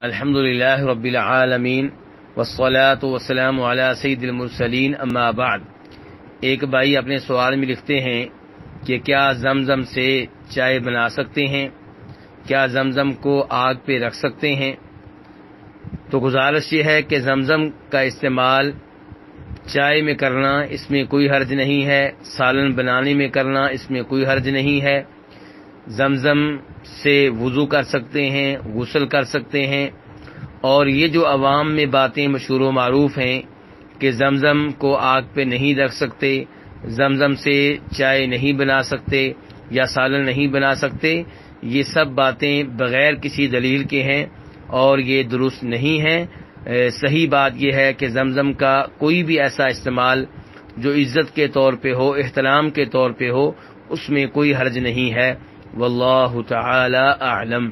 अल्हम्दुलिल्लाहि रब्बिल आलमीन वस्सलातु वस्सलामु अला सय्यिदिल मुरसलीन अम्मा बाद। एक भाई अपने सवाल में लिखते हैं कि क्या जमजम से चाय बना सकते हैं, क्या जमजम को आग पे रख सकते हैं। तो गुजारिश ये है कि जमजम का इस्तेमाल चाय में करना इसमें कोई हर्ज नहीं है, सालन बनाने में करना इसमें कोई हर्ज नहीं है। जमजम से वुज़ू कर सकते हैं, गुस्ल कर सकते हैं। और ये जो अवाम में बातें मशहूर व मारूफ हैं कि जमजम को आग पे नहीं रख सकते, जमजम से चाय नहीं बना सकते या सालन नहीं बना सकते, ये सब बातें बग़ैर किसी दलील के हैं और ये दुरुस्त नहीं है। सही बात यह है कि जमजम का कोई भी ऐसा इस्तेमाल जो इज़्ज़त के तौर पे हो, एहतराम के तौर पे हो, उसमें कोई हर्ज नहीं है। वल्लाहु तआला अअलम।